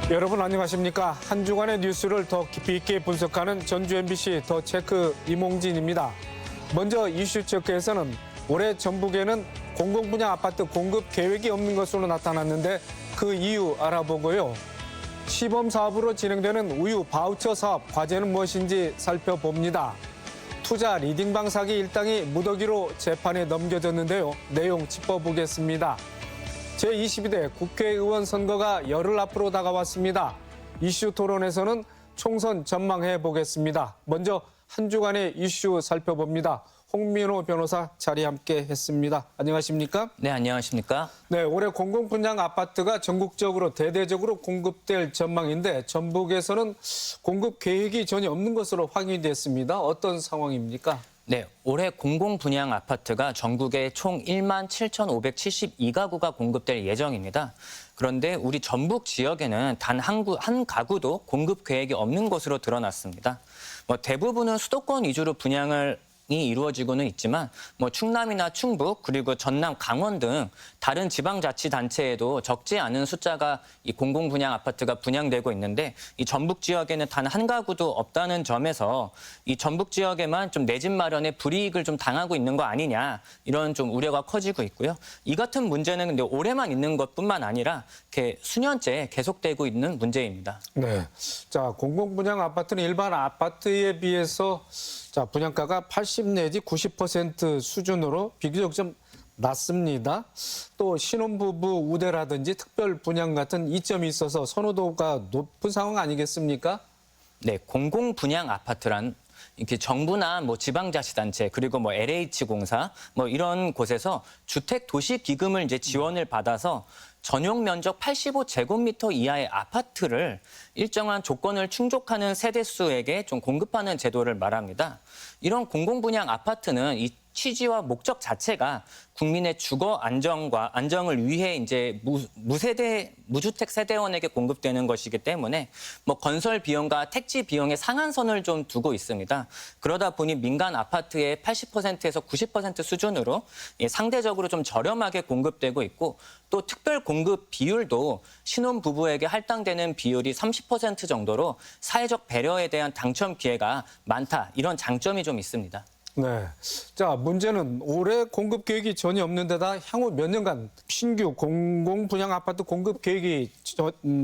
여러분 안녕하십니까? 한 주간의 뉴스를 더 깊이 있게 분석하는 전주 MBC 더 체크 이몽진입니다. 먼저 이슈 체크에서는 올해 전북에는 공공분양 아파트 공급 계획이 없는 것으로 나타났는데 그 이유 알아보고요. 시범 사업으로 진행되는 우유 바우처 사업 과제는 무엇인지 살펴봅니다. 투자 리딩방 사기 일당이 무더기로 재판에 넘겨졌는데요. 내용 짚어보겠습니다. 제22대 국회의원 선거가 열흘 앞으로 다가왔습니다. 이슈 토론에서는 총선 전망해 보겠습니다. 먼저 한 주간의 이슈 살펴봅니다. 홍민호 변호사 자리 함께 했습니다. 안녕하십니까? 네, 안녕하십니까? 네, 올해 공공분양 아파트가 전국적으로 대대적으로 공급될 전망인데 전북에서는 공급 계획이 전혀 없는 것으로 확인이 됐습니다. 어떤 상황입니까? 네, 올해 공공분양 아파트가 전국에 총 1만 7,572가구가 공급될 예정입니다. 그런데 우리 전북 지역에는 단 한 가구도 공급 계획이 없는 것으로 드러났습니다. 대부분은 수도권 위주로 분양을 이루어지고는 있지만 충남이나 충북 그리고 전남, 강원 등 다른 지방자치단체에도 적지 않은 숫자가 이 공공분양 아파트가 분양되고 있는데 이 전북 지역에는 단 한 가구도 없다는 점에서 이 전북 지역에만 좀 내 집 마련에 불이익을 좀 당하고 있는 거 아니냐 이런 좀 우려가 커지고 있고요. 이 같은 문제는 근데 올해만 있는 것뿐만 아니라 이렇게 수년째 계속되고 있는 문제입니다. 네, 자 공공분양 아파트는 일반 아파트에 비해서 자, 분양가가 80 내지 90% 수준으로 비교적 좀 낮습니다. 또 신혼부부 우대라든지 특별 분양 같은 이점이 있어서 선호도가 높은 상황 아니겠습니까? 네, 공공분양 아파트란 이렇게 정부나 지방자치단체 그리고 LH공사 이런 곳에서 주택도시기금을 이제 지원을 받아서 전용 면적 85제곱미터 이하의 아파트를 일정한 조건을 충족하는 세대수에게 좀 공급하는 제도를 말합니다. 이런 공공분양 아파트는 이 취지와 목적 자체가 국민의 주거 안정을 위해 이제 무주택 세대원에게 공급되는 것이기 때문에 건설 비용과 택지 비용의 상한선을 좀 두고 있습니다. 그러다 보니 민간 아파트의 80%에서 90% 수준으로 상대적으로 좀 저렴하게 공급되고 있고 또 특별 공급 비율도 신혼부부에게 할당되는 비율이 30% 정도로 사회적 배려에 대한 당첨 기회가 많다. 이런 장점이 좀 있습니다. 네. 자, 문제는 올해 공급 계획이 전혀 없는 데다 향후 몇 년간 신규 공공분양 아파트 공급 계획이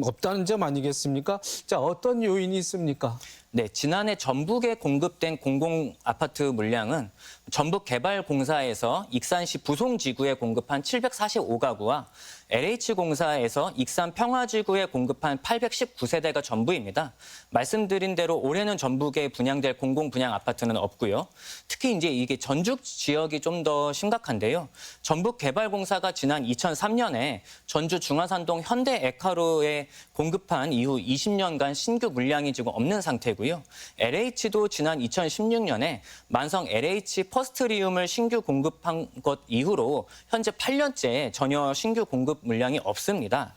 없다는 점 아니겠습니까? 자, 어떤 요인이 있습니까? 네, 지난해 전북에 공급된 공공 아파트 물량은 전북개발공사에서 익산시 부송지구에 공급한 745가구와 LH공사에서 익산 평화지구에 공급한 819세대가 전부입니다. 말씀드린 대로 올해는 전북에 분양될 공공분양 아파트는 없고요. 특히 이제 이게 전주 지역이 좀 더 심각한데요. 전북개발공사가 지난 2003년에 전주 중화산동 현대에카로에 공급한 이후 20년간 신규 물량이 지금 없는 상태고요. LH도 지난 2016년에 만성 LH 퍼스트리움을 신규 공급한 것 이후로 현재 8년째 전혀 신규 공급 물량이 없습니다.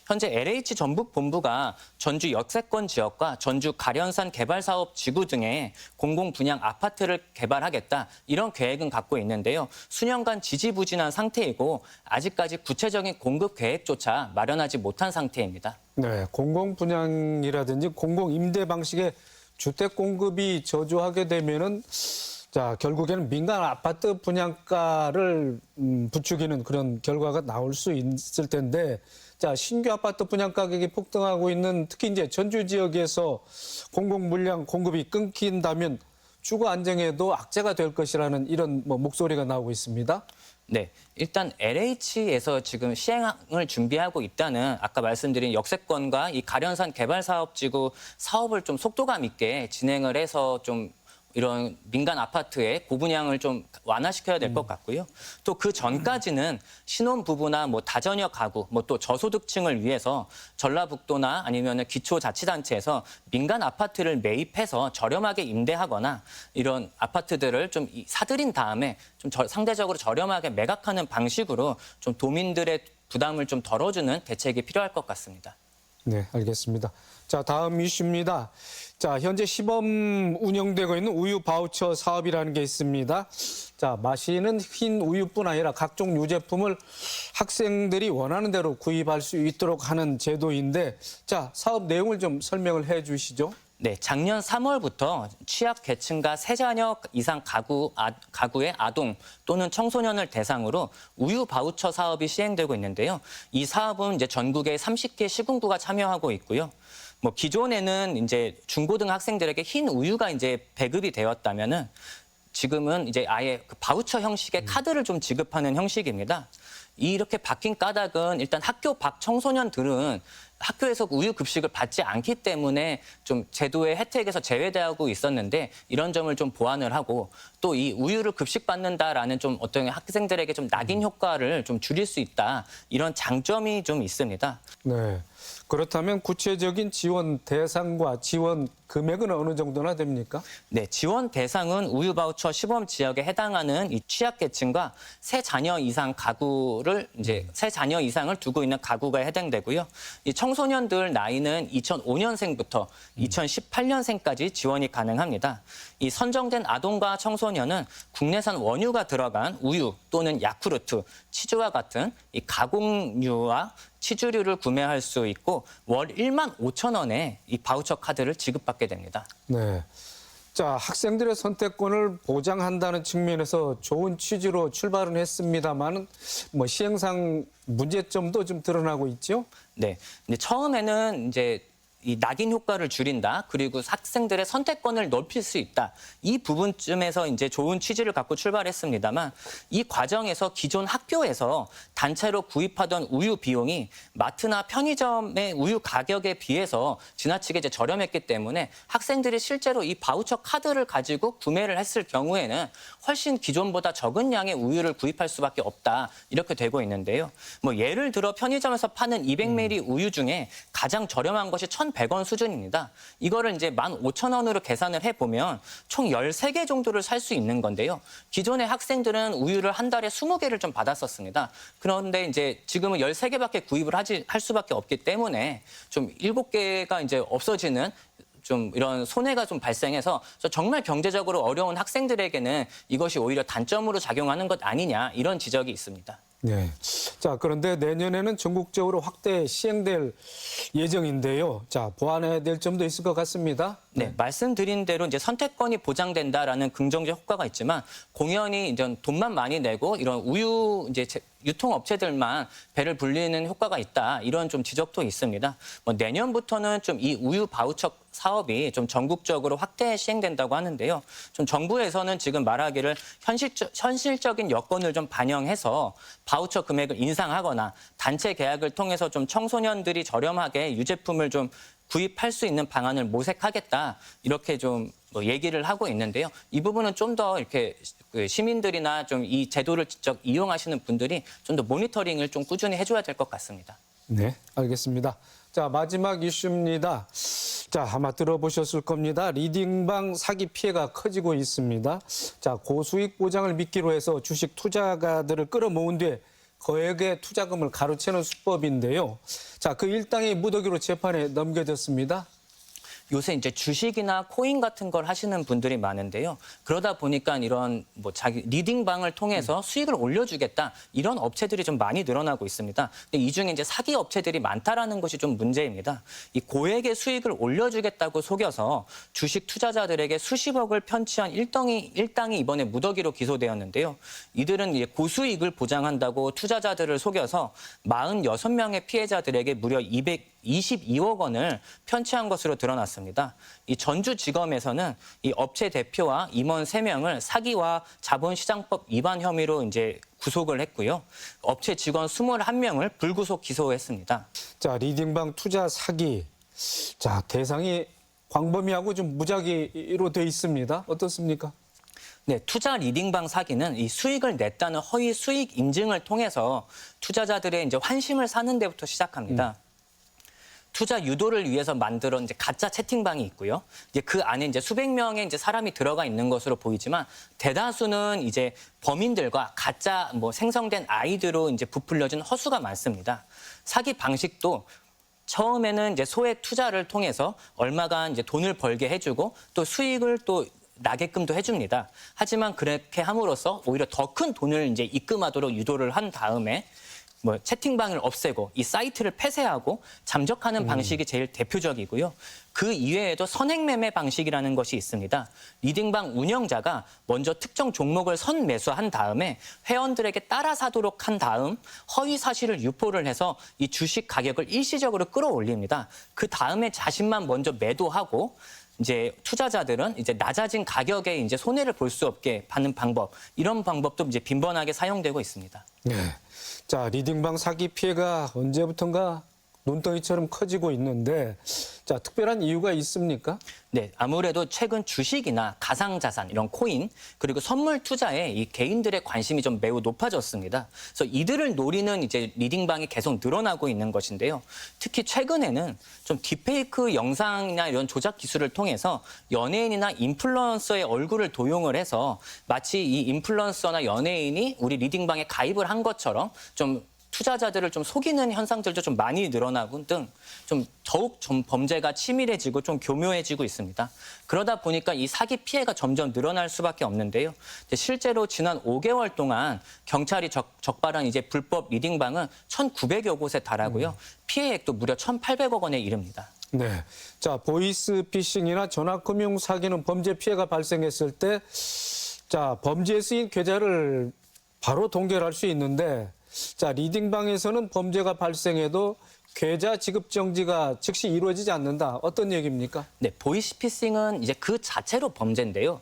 현재 LH 전북본부가 전주 역세권 지역과 전주 가련산 개발사업 지구 등에 공공분양 아파트를 개발하겠다 이런 계획은 갖고 있는데요. 수년간 지지부진한 상태이고 아직까지 구체적인 공급 계획조차 마련하지 못한 상태입니다. 네, 공공분양이라든지 공공임대 방식의 주택 공급이 저조하게 되면은 자, 결국에는 민간 아파트 분양가를 부추기는 그런 결과가 나올 수 있을 텐데, 자, 신규 아파트 분양 가격이 폭등하고 있는 특히 이제 전주 지역에서 공공 물량 공급이 끊긴다면 주거 안정에도 악재가 될 것이라는 이런 목소리가 나오고 있습니다. 네, 일단 LH에서 지금 시행을 준비하고 있다는 아까 말씀드린 역세권과 이 가련산 개발사업지구 사업을 좀 속도감 있게 진행을 해서 좀 이런 민간 아파트의 고분양을 좀 완화시켜야 될 것 같고요. 또 그 전까지는 신혼부부나 다자녀 가구, 또 저소득층을 위해서 전라북도나 아니면 기초자치단체에서 민간 아파트를 매입해서 저렴하게 임대하거나 이런 아파트들을 좀 사들인 다음에 좀 상대적으로 저렴하게 매각하는 방식으로 좀 도민들의 부담을 좀 덜어주는 대책이 필요할 것 같습니다. 네, 알겠습니다. 자, 다음 이슈입니다. 자, 현재 시범 운영되고 있는 우유 바우처 사업이라는 게 있습니다. 자, 마시는 흰 우유뿐 아니라 각종 유제품을 학생들이 원하는 대로 구입할 수 있도록 하는 제도인데, 자, 사업 내용을 좀 설명을 해 주시죠. 네, 작년 3월부터 취약계층과 세 자녀 이상 가구의 아동 또는 청소년을 대상으로 우유 바우처 사업이 시행되고 있는데요. 이 사업은 이제 전국에 30개 시군구가 참여하고 있고요. 뭐 기존에는 이제 중고등학생들에게 흰 우유가 이제 배급이 되었다면은 지금은 이제 아예 그 바우처 형식의 카드를 좀 지급하는 형식입니다. 이렇게 바뀐 까닭은 일단 학교 밖 청소년들은 학교에서 우유 급식을 받지 않기 때문에 좀 제도의 혜택에서 제외되고 있었는데 이런 점을 좀 보완을 하고 또 이 우유를 급식받는다라는 좀 어떤 학생들에게 좀 낙인 효과를 좀 줄일 수 있다 이런 장점이 좀 있습니다. 네. 그렇다면 구체적인 지원 대상과 지원 금액은 어느 정도나 됩니까? 네, 지원 대상은 우유 바우처 시범 지역에 해당하는 이 취약계층과 세 자녀 이상 가구를 이제 세 자녀 이상을 두고 있는 가구가 해당되고요. 이 청소년들 나이는 2005년생부터 2018년생까지 지원이 가능합니다. 이 선정된 아동과 청소년은 국내산 원유가 들어간 우유 또는 야쿠르트, 치즈와 같은 이 가공류와 치즈류를 구매할 수 있고 월 1만 5천 원에 이 바우처 카드를 지급받게 됩니다. 네. 자, 학생들의 선택권을 보장한다는 측면에서 좋은 취지로 출발은 했습니다만, 뭐 시행상 문제점도 좀 드러나고 있죠? 네. 근데 처음에는 이제 이 낙인 효과를 줄인다. 그리고 학생들의 선택권을 넓힐 수 있다. 이 부분쯤에서 이제 좋은 취지를 갖고 출발했습니다만 이 과정에서 기존 학교에서 단체로 구입하던 우유 비용이 마트나 편의점의 우유 가격에 비해서 지나치게 이제 저렴했기 때문에 학생들이 실제로 이 바우처 카드를 가지고 구매를 했을 경우에는 훨씬 기존보다 적은 양의 우유를 구입할 수밖에 없다. 이렇게 되고 있는데요. 뭐 예를 들어 편의점에서 파는 200ml 우유 중에 가장 저렴한 것이 1,100원 수준입니다. 이거를 이제 15,000원으로 계산을 해보면 총 13개 정도를 살 수 있는 건데요. 기존의 학생들은 우유를 한 달에 20개를 좀 받았었습니다. 그런데 이제 지금은 13개밖에 구입을 할 수밖에 없기 때문에 좀 7개가 이제 없어지는 좀 이런 손해가 좀 발생해서 정말 경제적으로 어려운 학생들에게는 이것이 오히려 단점으로 작용하는 것 아니냐 이런 지적이 있습니다. 네. 자, 그런데 내년에는 전국적으로 확대 시행될 예정인데요. 자, 보완해야 될 점도 있을 것 같습니다. 네, 말씀드린 대로 이제 선택권이 보장된다라는 긍정적 효과가 있지만 공연히 이제 돈만 많이 내고 이런 우유 이제 유통업체들만 배를 불리는 효과가 있다 이런 좀 지적도 있습니다. 뭐 내년부터는 좀 이 우유 바우처 사업이 좀 전국적으로 확대 시행된다고 하는데요. 좀 정부에서는 지금 말하기를 현실적인 여건을 좀 반영해서 바우처 금액을 인상하거나 단체 계약을 통해서 좀 청소년들이 저렴하게 유제품을 좀 구입할 수 있는 방안을 모색하겠다 이렇게 좀 얘기를 하고 있는데요. 이 부분은 좀 더 이렇게 시민들이나 좀 이 제도를 직접 이용하시는 분들이 좀 더 모니터링을 좀 꾸준히 해줘야 될 것 같습니다. 네, 알겠습니다. 자, 마지막 이슈입니다. 자, 아마 들어보셨을 겁니다. 리딩방 사기 피해가 커지고 있습니다. 자, 고수익 보장을 미끼로 해서 주식 투자가들을 끌어모은 뒤에 거액의 투자금을 가로채는 수법인데요. 자, 그 일당이 무더기로 재판에 넘겨졌습니다. 요새 이제 주식이나 코인 같은 걸 하시는 분들이 많은데요. 그러다 보니까 이런 뭐 자기 리딩방을 통해서 수익을 올려주겠다 이런 업체들이 좀 많이 늘어나고 있습니다. 근데 이 중에 이제 사기 업체들이 많다라는 것이 좀 문제입니다. 이 고액의 수익을 올려주겠다고 속여서 주식 투자자들에게 수십억을 편취한 일당이 이번에 무더기로 기소되었는데요. 이들은 이제 고수익을 보장한다고 투자자들을 속여서 46명의 피해자들에게 무려 222억 원을 편취한 것으로 드러났습니다. 이 전주지검에서는 이 업체 대표와 임원 3명을 사기와 자본시장법 위반 혐의로 이제 구속을 했고요. 업체 직원 21명을 불구속 기소했습니다. 자, 리딩방 투자 사기. 자, 대상이 광범위하고 좀 무작위로 돼 있습니다. 어떻습니까? 네, 투자 리딩방 사기는 이 수익을 냈다는 허위 수익 인증을 통해서 투자자들의 이제 환심을 사는 데부터 시작합니다. 투자 유도를 위해서 만들어 이제 가짜 채팅방이 있고요. 이제 그 안에 이제 수백 명의 이제 사람이 들어가 있는 것으로 보이지만 대다수는 이제 범인들과 가짜 뭐 생성된 아이디로 이제 부풀려진 허수가 많습니다. 사기 방식도 처음에는 이제 소액 투자를 통해서 얼마간 이제 돈을 벌게 해주고 또 수익을 또 나게끔도 해줍니다. 하지만 그렇게 함으로써 오히려 더 큰 돈을 이제 입금하도록 유도를 한 다음에 뭐 채팅방을 없애고 이 사이트를 폐쇄하고 잠적하는 방식이 제일 대표적이고요. 그 이외에도 선행매매 방식이라는 것이 있습니다. 리딩방 운영자가 먼저 특정 종목을 선매수한 다음에 회원들에게 따라 사도록 한 다음 허위 사실을 유포를 해서 이 주식 가격을 일시적으로 끌어올립니다. 그 다음에 자신만 먼저 매도하고 이제 투자자들은 이제 낮아진 가격에 이제 손해를 볼 수 없게 받는 방법, 이런 방법도 이제 빈번하게 사용되고 있습니다. 네. 자, 리딩방 사기 피해가 언제부턴가 눈덩이처럼 커지고 있는데, 자, 특별한 이유가 있습니까? 네, 아무래도 최근 주식이나 가상자산, 이런 코인, 그리고 선물 투자에 이 개인들의 관심이 좀 매우 높아졌습니다. 그래서 이들을 노리는 이제 리딩방이 계속 늘어나고 있는 것인데요. 특히 최근에는 좀 딥페이크 영상이나 이런 조작 기술을 통해서 연예인이나 인플루언서의 얼굴을 도용을 해서 마치 이 인플루언서나 연예인이 우리 리딩방에 가입을 한 것처럼 좀 투자자들을 좀 속이는 현상들도 좀 많이 늘어나고 등 좀 더욱 좀 범죄가 치밀해지고 좀 교묘해지고 있습니다. 그러다 보니까 이 사기 피해가 점점 늘어날 수밖에 없는데요. 실제로 지난 5개월 동안 경찰이 적발한 이제 불법 리딩방은 1,900여 곳에 달하고요. 피해액도 무려 1,800억 원에 이릅니다. 네. 자, 보이스 피싱이나 전화금융 사기는 범죄 피해가 발생했을 때, 자, 범죄에 쓰인 계좌를 바로 동결할 수 있는데, 자, 리딩방에서는 범죄가 발생해도 계좌 지급 정지가 즉시 이루어지지 않는다. 어떤 얘기입니까? 네, 보이스피싱은 이제 그 자체로 범죄인데요.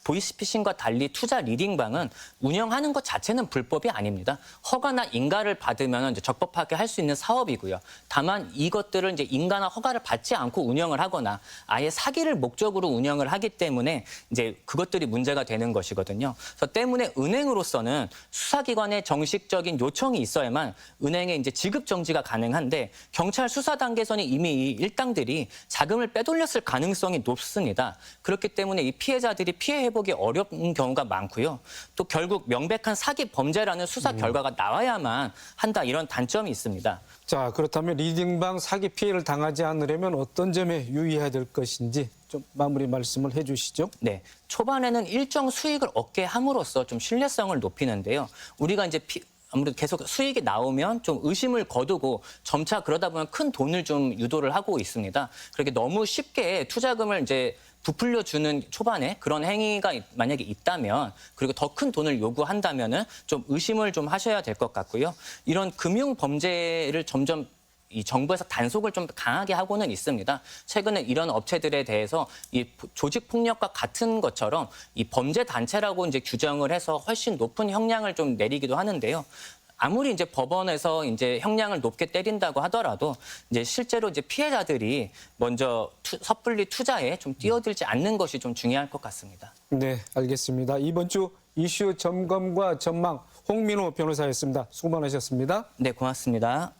보이스피싱과 달리 투자 리딩방은 운영하는 것 자체는 불법이 아닙니다. 허가나 인가를 받으면 이제 적법하게 할 수 있는 사업이고요. 다만 이것들을 이제 인가나 허가를 받지 않고 운영을 하거나 아예 사기를 목적으로 운영을 하기 때문에 이제 그것들이 문제가 되는 것이거든요. 그래서 때문에 은행으로서는 수사기관의 정식적인 요청이 있어야만 은행의 이제 지급 정지가 가능한데 경찰 수사 단계에서는 이미 이 일당들이 자금을 빼돌렸을 가능성이 높습니다. 그렇기 때문에 이 피해자들이 피해 회복이 어려운 경우가 많고요. 또 결국 명백한 사기 범죄라는 수사 결과가 나와야만 한다, 이런 단점이 있습니다. 자, 그렇다면 리딩방 사기 피해를 당하지 않으려면 어떤 점에 유의해야 될 것인지 좀 마무리 말씀을 해 주시죠. 네, 초반에는 일정 수익을 얻게 함으로써 좀 신뢰성을 높이는데요. 우리가 이제 아무래도 계속 수익이 나오면 좀 의심을 거두고 점차 그러다 보면 큰 돈을 좀 유도를 하고 있습니다. 그렇게 너무 쉽게 투자금을 이제 부풀려 주는 초반에 그런 행위가 만약에 있다면, 그리고 더 큰 돈을 요구한다면은 좀 의심을 좀 하셔야 될 것 같고요. 이런 금융 범죄를 점점 이 정부에서 단속을 좀 강하게 하고는 있습니다. 최근에 이런 업체들에 대해서 이 조직 폭력과 같은 것처럼 이 범죄 단체라고 이제 규정을 해서 훨씬 높은 형량을 좀 내리기도 하는데요. 아무리 이제 법원에서 이제 형량을 높게 때린다고 하더라도 이제 실제로 이제 피해자들이 먼저 섣불리 투자에 좀 뛰어들지 않는 것이 좀 중요할 것 같습니다. 네, 알겠습니다. 이번 주 이슈 점검과 전망 홍민호 변호사였습니다. 수고 많으셨습니다. 네, 고맙습니다.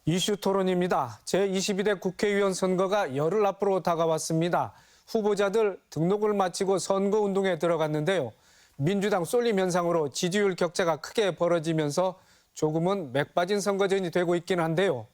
이슈 토론입니다. 제22대 국회의원 선거가 열흘 앞으로 다가왔습니다. 후보자들 등록을 마치고 선거운동에 들어갔는데요. 민주당 쏠림 현상으로 지지율 격차가 크게 벌어지면서 조금은 맥빠진 선거전이 되고 있긴 한데요.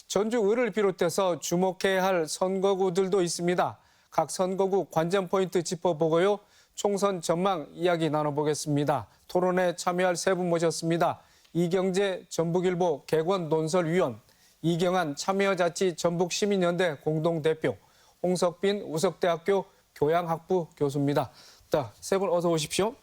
전주 을을 비롯해서 주목해야 할 선거구들도 있습니다. 각 선거구 관전 포인트 짚어보고요. 총선 전망 이야기 나눠보겠습니다. 토론에 참여할 세 분 모셨습니다. 이경재 전북일보 개권 논설위원, 이경한 참여자치 전북시민연대 공동대표, 홍석빈 우석대학교 교양학부 교수입니다. 자, 세 분 어서 오십시오.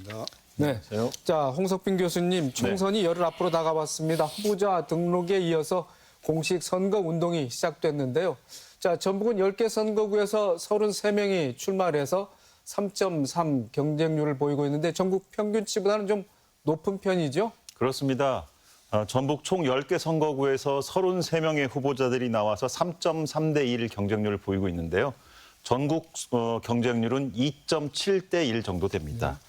네. 안녕하세요. 자, 홍석빈 교수님, 총선이 열흘 앞으로 다가왔습니다. 후보자 등록에 이어서 공식 선거 운동이 시작됐는데요. 자, 전북은 10개 선거구에서 33명이 출마를 해서 3.3 경쟁률을 보이고 있는데 전국 평균치보다는 좀 높은 편이죠? 그렇습니다. 전북 총 10개 선거구에서 33명의 후보자들이 나와서 3.3대 1 경쟁률을 보이고 있는데요. 전국 경쟁률은 2.7대 1 정도 됩니다.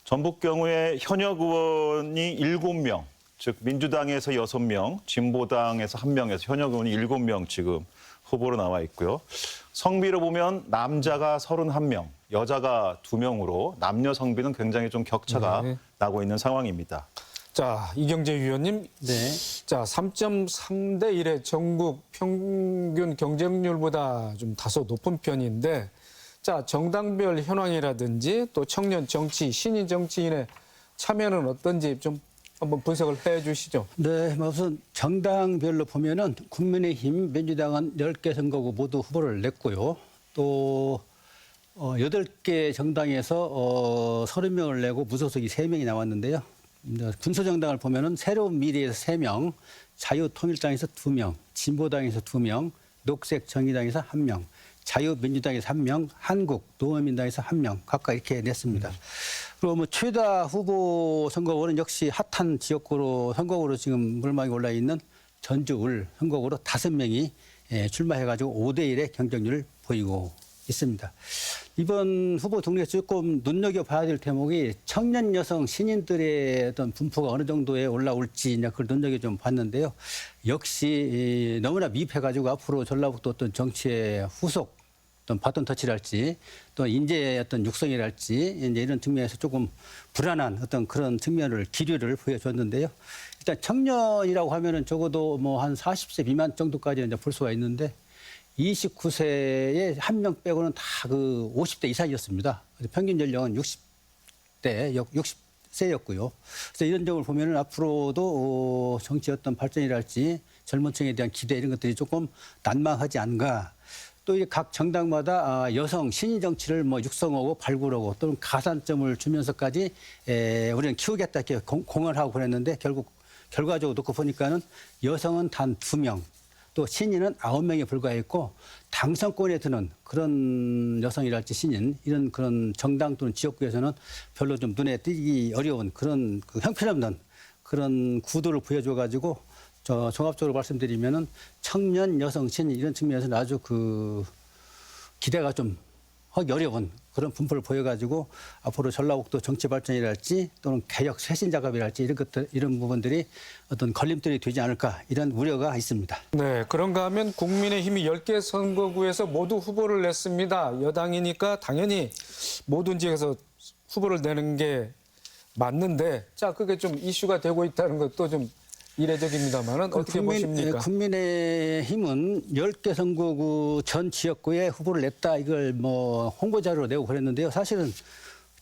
전북 경우에 현역 의원이 7명, 즉 민주당에서 6명, 진보당에서 1명에서 현역 의원이 7명 지금 후보로 나와 있고요. 성비로 보면 남자가 31명, 여자가 2명으로 남녀 성비는 굉장히 좀 격차가 네. 나고 있는 상황입니다. 자, 이경재 위원님. 네. 자, 3.3대 1의 전국 평균 경쟁률보다 좀 다소 높은 편인데, 자, 정당별 현황이라든지 또 청년 정치, 신인 정치인의 참여는 어떤지 좀 한번 분석을 해 주시죠. 네, 우선 정당별로 보면은 국민의힘, 민주당은 10개 선거구 모두 후보를 냈고요. 또 8개 정당에서 30명을 내고 무소속이 3명이 나왔는데요. 군소정당을 보면은 새로운 미래에서 3명, 자유통일당에서 2명, 진보당에서 2명, 녹색정의당에서 1명, 자유민주당에서 1명, 한국노원민당에서 1명 각각 이렇게 냈습니다. 그리고 뭐 최다 후보 선거구는 역시 핫한 지역구로 선거구로 지금 물망에 올라 있는 전주울 선거구로 5명이 출마해가지고 5대 1의 경쟁률을 보이고 있습니다. 이번 후보 등록에 조금 눈여겨봐야 될 대목이 청년 여성 신인들의 어떤 분포가 어느 정도에 올라올지 이제 그걸 눈여겨 좀 봤는데요. 역시 너무나 미흡해가지고 앞으로 전라북도 어떤 정치의 후속 어떤 바톤 터치랄지 또 인재의 어떤 육성이랄지 이제 이런 측면에서 조금 불안한 어떤 그런 측면을 기류를 보여줬는데요. 일단 청년이라고 하면은 적어도 뭐 한 40세 미만 정도까지 이제 볼 수가 있는데 29세에 1명 빼고는 다 그 50대 이상이었습니다. 평균 연령은 60세였고요. 그래서 이런 점을 보면은 앞으로도 정치 어떤 발전이랄지 젊은 층에 대한 기대 이런 것들이 조금 난망하지 않은가. 또 각 정당마다 여성 신인 정치를 뭐 육성하고 발굴하고 또는 가산점을 주면서까지 우리는 키우겠다 이렇게 공언을 하고 그랬는데 결과적으로 놓고 보니까는 여성은 단 2명, 또 신인은 9명에 불과했고 당선권에 드는 그런 여성이랄지 신인 이런 그런 정당 또는 지역구에서는 별로 좀 눈에 띄기 어려운 그런 그 형편없는 그런 구도를 보여줘가지고 종합적으로 말씀드리면은 청년 여성 신인 이런 측면에서는 아주 그 기대가 좀 하기 어려운 그런 분포를 보여가지고 앞으로 전라북도 정치 발전이랄지 또는 개혁 쇄신 작업이랄지 이런 것들 이런 부분들이 어떤 걸림돌이 되지 않을까 이런 우려가 있습니다. 네, 그런가 하면 국민의힘이 10개 선거구에서 모두 후보를 냈습니다. 여당이니까 당연히 모든 지역에서 후보를 내는 게 맞는데, 자, 그게 좀 이슈가 되고 있다는 것도 좀 이례적입니다만은 어떻게 보십니까? 국민의힘은 10개 선거구 전 지역구에 후보를 냈다 이걸 뭐 홍보자료로 내고 그랬는데요. 사실은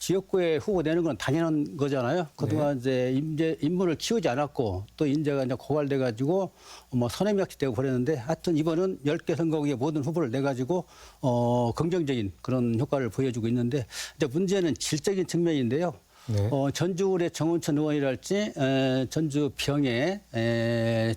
지역구에 후보 내는 건 당연한 거잖아요. 그동안 이제 인물을 키우지 않았고 또 인재가 이제 고갈돼 가지고 뭐 선행역시 되고 그랬는데 하여튼 이번은 10개 선거구에 모든 후보를 내 가지고 긍정적인 그런 효과를 보여주고 있는데 이제 문제는 질적인 측면인데요. 네. 전주울의 정운천 의원이랄지 전주 병의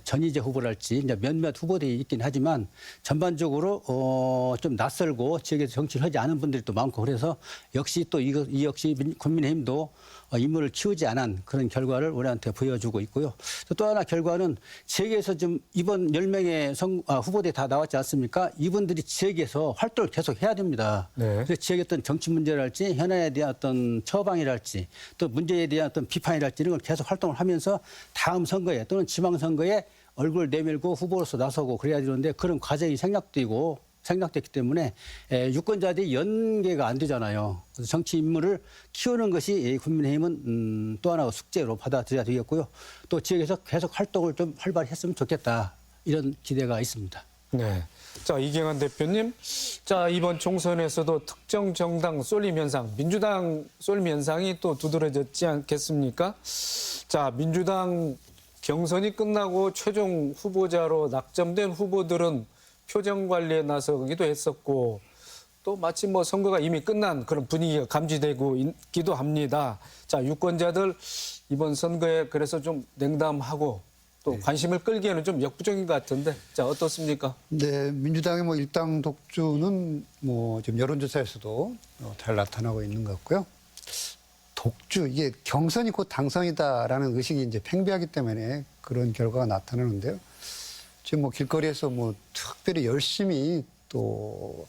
전희재 후보랄지 이제 몇몇 후보들이 있긴 하지만 전반적으로 좀 낯설고 지역에서 정치를 하지 않은 분들이 또 많고 그래서 역시 또 이 역시 국민의힘도 인물을 키우지 않은 그런 결과를 우리한테 보여주고 있고요. 또 하나 결과는 지역에서 좀 이번 10명의 후보들이 다 나왔지 않습니까? 이분들이 지역에서 활동을 계속 해야 됩니다. 네. 그래서 지역의 어떤 정치 문제랄지 현안에 대한 어떤 처방이랄지 또 문제에 대한 어떤 비판이랄지 이런 걸 계속 활동을 하면서 다음 선거에 또는 지방선거에 얼굴을 내밀고 후보로서 나서고 그래야 되는데 그런 과정이 생략됐기 때문에 유권자들이 연계가 안 되잖아요. 그래서 정치 인물을 키우는 것이 국민의힘은 또 하나의 숙제로 받아들여야 되겠고요. 또 지역에서 계속 활동을 좀 활발히 했으면 좋겠다. 이런 기대가 있습니다. 네. 자, 이경환 대표님. 자, 이번 총선에서도 특정 정당 쏠림 현상, 민주당 쏠림 현상이 또 두드러졌지 않겠습니까? 자, 민주당 경선이 끝나고 최종 후보자로 낙점된 후보들은 표정 관리에 나서기도 했었고 또 마치 뭐 선거가 이미 끝난 그런 분위기가 감지되고 있기도 합니다. 자, 유권자들 이번 선거에 그래서 좀 냉담하고 또 관심을 끌기에는 좀 역부족인 것 같은데, 자, 어떻습니까? 네, 민주당의 뭐 일당 독주는 뭐 지금 여론조사에서도 잘 나타나고 있는 것 같고요. 독주, 이게 경선이 곧 당선이다라는 의식이 이제 팽배하기 때문에 그런 결과가 나타나는데요. 지금 뭐 길거리에서 뭐 특별히 열심히 또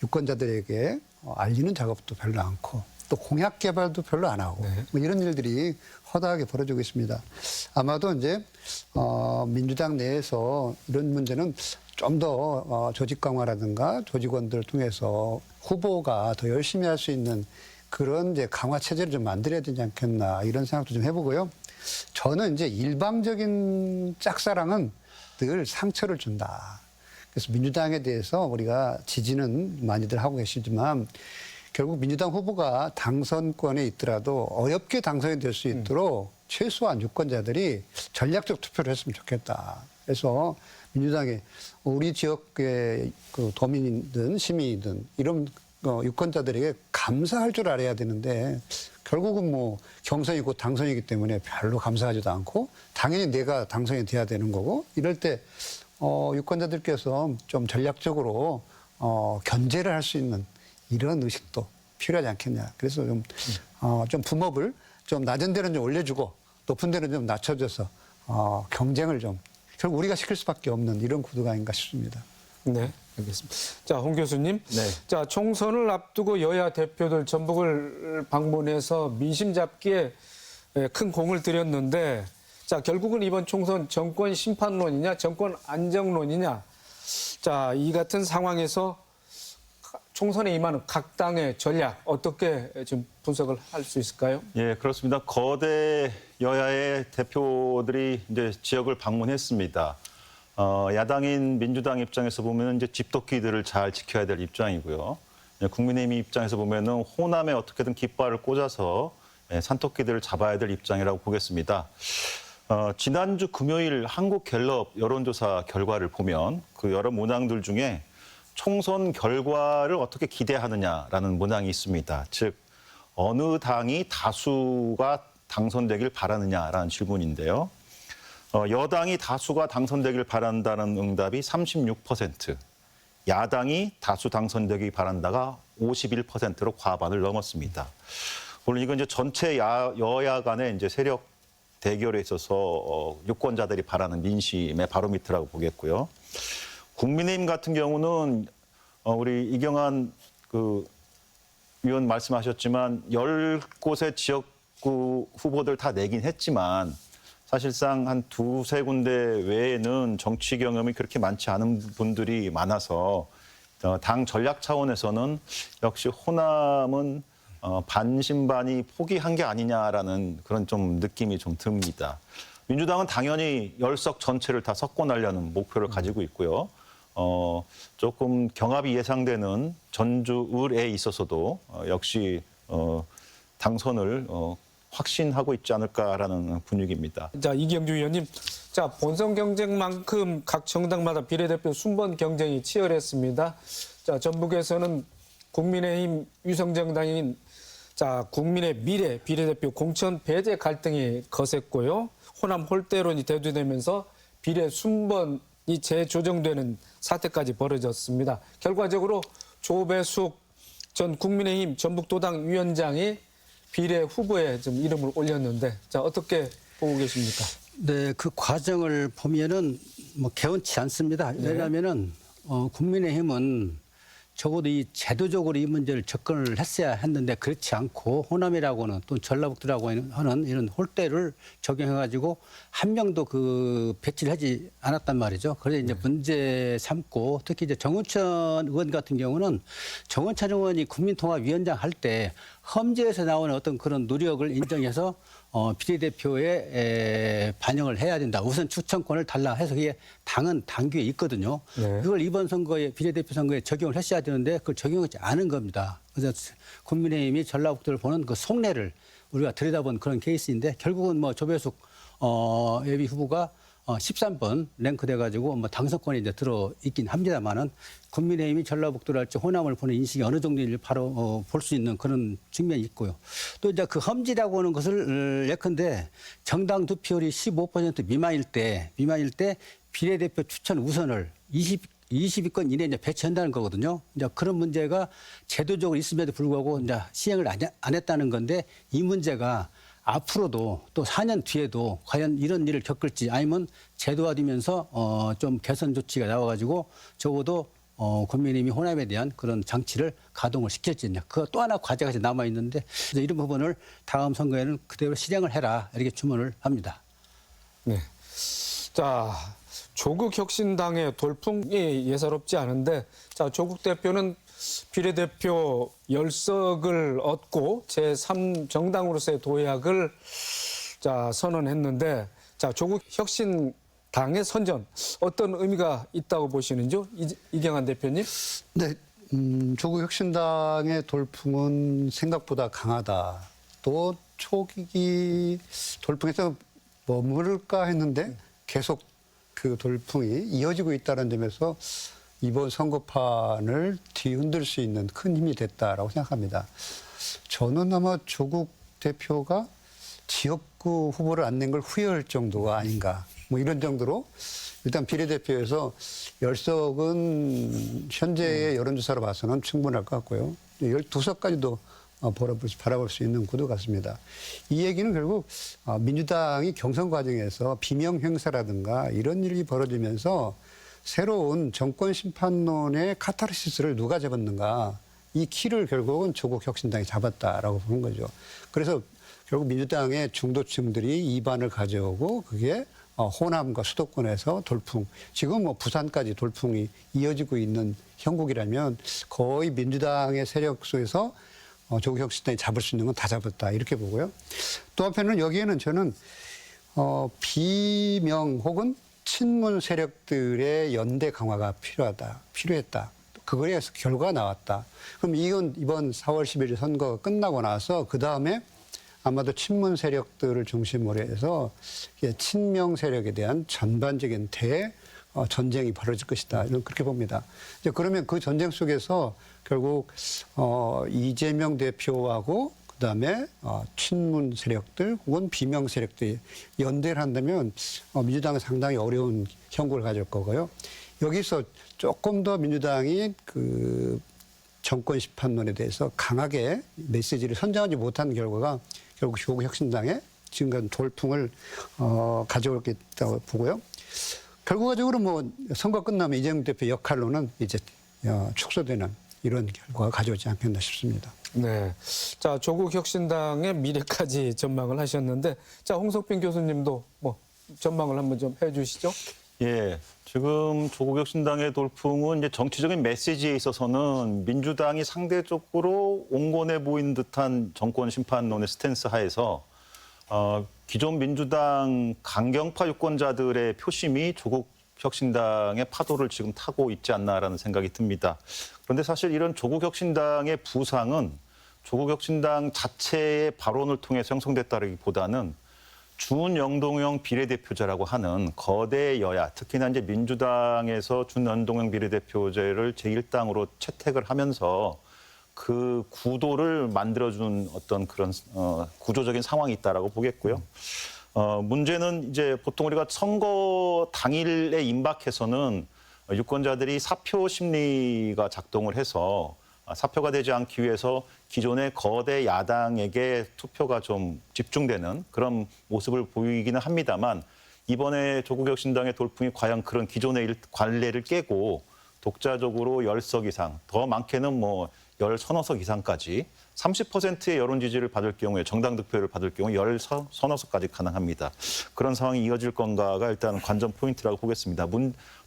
유권자들에게 알리는 작업도 별로 않고 또 공약 개발도 별로 안 하고 뭐 이런 일들이 허다하게 벌어지고 있습니다. 아마도 이제 민주당 내에서 이런 문제는 좀 더 조직 강화라든가 조직원들을 통해서 후보가 더 열심히 할 수 있는 그런 이제 강화 체제를 좀 만들어야 되지 않겠나 이런 생각도 좀 해보고요. 저는 이제 일방적인 짝사랑은 늘 상처를 준다. 그래서 민주당에 대해서 우리가 지지는 많이들 하고 계시지만 결국 민주당 후보가 당선권에 있더라도 어렵게 당선이 될 수 있도록 최소한 유권자들이 전략적 투표를 했으면 좋겠다. 그래서 민주당에 우리 지역의 그 도민이든 시민이든 이런 유권자들에게 감사할 줄 알아야 되는데 결국은 뭐 경선이 곧 당선이기 때문에 별로 감사하지도 않고 당연히 내가 당선이 돼야 되는 거고 이럴 때 유권자들께서 좀 전략적으로 견제를 할 수 있는 이런 의식도 필요하지 않겠냐. 그래서 좀 분업을 좀 낮은 데는 좀 올려주고 높은 데는 좀 낮춰줘서 경쟁을 좀 결국 우리가 시킬 수밖에 없는 이런 구도가 아닌가 싶습니다. 네, 알겠습니다. 자, 홍 교수님. 네. 자, 총선을 앞두고 여야 대표들 전북을 방문해서 민심 잡기에 큰 공을 들였는데, 자, 결국은 이번 총선 정권 심판론이냐, 정권 안정론이냐. 자, 이 같은 상황에서 총선에 임하는 각 당의 전략 어떻게 지금 분석을 할 수 있을까요? 예, 그렇습니다. 거대 여야의 대표들이 이제 지역을 방문했습니다. 야당인 민주당 입장에서 보면 이제 집도끼들을 잘 지켜야 될 입장이고요. 국민의힘 입장에서 보면은 호남에 어떻게든 깃발을 꽂아서 산토끼들을 잡아야 될 입장이라고 보겠습니다. 지난주 금요일 한국갤럽 여론조사 결과를 보면 그 여러 문항들 중에 총선 결과를 어떻게 기대하느냐라는 문항이 있습니다. 즉 어느 당이 다수가 당선되길 바라느냐라는 질문인데요. 여당이 다수가 당선되길 바란다는 응답이 36%, 야당이 다수 당선되길 바란다가 51%로 과반을 넘었습니다. 물론 이건 이제 전체 여야 간의 이제 세력 대결에 있어서 유권자들이 바라는 민심의 바로미터라고 보겠고요. 국민의힘 같은 경우는 우리 이경환 그 위원 말씀하셨지만 10곳의 지역구 후보들 다 내긴 했지만 사실상 한 두세 군데 외에는 정치 경험이 그렇게 많지 않은 분들이 많아서 당 전략 차원에서는 역시 호남은 반신반의 포기한 게 아니냐라는 그런 좀 느낌이 좀 듭니다. 민주당은 당연히 10석 전체를 다 석권하려는 목표를 가지고 있고요. 조금 경합이 예상되는 전주 을에 있어서도 역시 당선을 확신하고 있지 않을까라는 분위기입니다. 자, 이경주 의원님. 자, 본선 경쟁만큼 각 정당마다 비례대표 순번 경쟁이 치열했습니다. 자, 전북에서는 국민의힘 위성정당인 자, 국민의 미래 비례대표 공천 배제 갈등이 거셌고요. 호남 홀대론이 대두되면서 비례 순번이 재조정되는 사태까지 벌어졌습니다. 결과적으로 조배숙 전 국민의힘 전북도당 위원장이 비례 후보에 좀 이름을 올렸는데, 자, 어떻게 보고 계십니까? 네, 그 과정을 보면은 뭐 개운치 않습니다. 왜냐하면은 국민의힘은 적어도 이 제도적으로 이 문제를 접근을 했어야 했는데 그렇지 않고 호남이라고는 또 전라북도라고 하는 이런 홀대를 적용해가지고 한 명도 그 배치를 하지 않았단 말이죠. 그래서 이제 문제 삼고 특히 이제 정운천 의원 같은 경우는 정운천 의원이 국민통합위원장 할 때 험지에서 나오는 어떤 그런 노력을 인정해서 비례대표에 반영을 해야 된다. 우선 추천권을 달라 해서 그게 당은 당규에 있거든요. 네. 그걸 이번 선거에 비례대표 선거에 적용을 했어야 되는데 그걸 적용하지 않은 겁니다. 그래서 국민의힘이 전라북도를 보는 그 속내를 우리가 들여다본 그런 케이스인데 결국은 뭐 조배숙 예비 후보가 13번 랭크돼 가지고 뭐 당선권에 이제 들어 있긴 합니다만은 국민의힘이 전라북도랄지 호남을 보는 인식이 어느 정도인지 바로 볼 수 있는 그런 측면이 있고요. 또 이제 그 험지라고 하는 것을 예컨대 정당 득표율이 15% 미만일 때 비례대표 추천 우선을 20위권 이내에 이제 배치한다는 거거든요. 이제 그런 문제가 제도적으로 있음에도 불구하고 이제 시행을 안 했다는 건데 이 문제가 앞으로도 또 4년 뒤에도 과연 이런 일을 겪을지 아니면 제도화되면서 좀 개선 조치가 나와가지고 적어도 국민의힘이 호남에 대한 그런 장치를 가동을 시킬지냐. 그 또 하나 과제가 남아 있는데 이런 부분을 다음 선거에는 그대로 실행을 해라 이렇게 주문을 합니다. 네. 자, 조국 혁신당의 돌풍이 예사롭지 않은데, 자, 조국 대표는 비례대표 10석을 얻고 제3정당으로서의 도약을 자, 선언했는데, 자, 조국 혁신당의 선전 어떤 의미가 있다고 보시는지요? 이경환 대표님? 네, 조국 혁신당의 돌풍은 생각보다 강하다. 또 초기 돌풍에서 머무를까 했는데 계속 그 돌풍이 이어지고 있다는 점에서 이번 선거판을 뒤흔들 수 있는 큰 힘이 됐다라고 생각합니다. 저는 아마 조국 대표가 지역구 후보를 안 낸 걸 후회할 정도가 아닌가. 뭐 이런 정도로 일단 비례대표에서 10석은 현재의 여론조사로 봐서는 충분할 것 같고요. 12석까지도 바라볼 수 있는 구도 같습니다. 이 얘기는 결국 민주당이 경선 과정에서 비명 행사라든가 이런 일이 벌어지면서 새로운 정권 심판론의 카타르시스를 누가 잡았는가, 이 키를 결국은 조국 혁신당이 잡았다라고 보는 거죠. 그래서 결국 민주당의 중도층들이 이반을 가져오고 그게 호남과 수도권에서 돌풍, 지금 뭐 부산까지 돌풍이 이어지고 있는 형국이라면 거의 민주당의 세력 속에서 조국 혁신당이 잡을 수 있는 건 다 잡았다, 이렇게 보고요. 또 한편으로는 여기에는 저는 비명 혹은 친문 세력들의 연대 강화가 필요했다. 그거에 의해서 결과가 나왔다. 그럼 이번 4월 11일 선거가 끝나고 나서 그 다음에 아마도 친문 세력들을 중심으로 해서 친명 세력에 대한 전반적인 전쟁이 벌어질 것이다. 이런 그렇게 봅니다. 이제 그러면 그 전쟁 속에서 결국 이재명 대표하고 그다음에 친문 세력들 혹은 비명 세력들이 연대를 한다면 민주당은 상당히 어려운 형국을 가질 거고요. 여기서 조금 더 민주당이 그 정권 심판론에 대해서 강하게 메시지를 선정하지 못한 결과가 결국 조국 혁신당의 지금까지 돌풍을 가져오겠다고 보고요. 결과적으로 뭐 선거 끝나면 이재명 대표 역할로는 이제 축소되는 이런 결과가 가져오지 않겠나 싶습니다. 네. 자, 조국 혁신당의 미래까지 전망을 하셨는데, 자, 홍석빈 교수님도 뭐 전망을 한번 좀 해주시죠. 예, 지금 조국 혁신당의 돌풍은 이제 정치적인 메시지에 있어서는 민주당이 상대적으로 온건해 보이는 듯한 정권 심판론의 스탠스 하에서 기존 민주당 강경파 유권자들의 표심이 조국 혁신당의 파도를 지금 타고 있지 않나라는 생각이 듭니다. 그런데 사실 이런 조국 혁신당의 부상은 조국 혁신당 자체의 발언을 통해서 형성됐다기보다는 준영동형 비례대표제라고 하는 거대 여야, 특히나 이제 민주당에서 준영동형 비례대표제를 제1당으로 채택을 하면서 그 구도를 만들어주는 어떤 그런 구조적인 상황이 있다라고 보겠고요. 문제는 이제 보통 우리가 선거 당일에 임박해서는 유권자들이 사표 심리가 작동을 해서 사표가 되지 않기 위해서 기존의 거대 야당에게 투표가 좀 집중되는 그런 모습을 보이기는 합니다만, 이번에 조국혁신당의 돌풍이 과연 그런 기존의 관례를 깨고 독자적으로 10석 이상, 더 많게는 뭐 10서너 이상까지 30%의 여론 지지를 받을 경우에, 정당 득표를 받을 경우에 10서너 석까지 가능합니다. 그런 상황이 이어질 건가가 일단 관전 포인트라고 보겠습니다.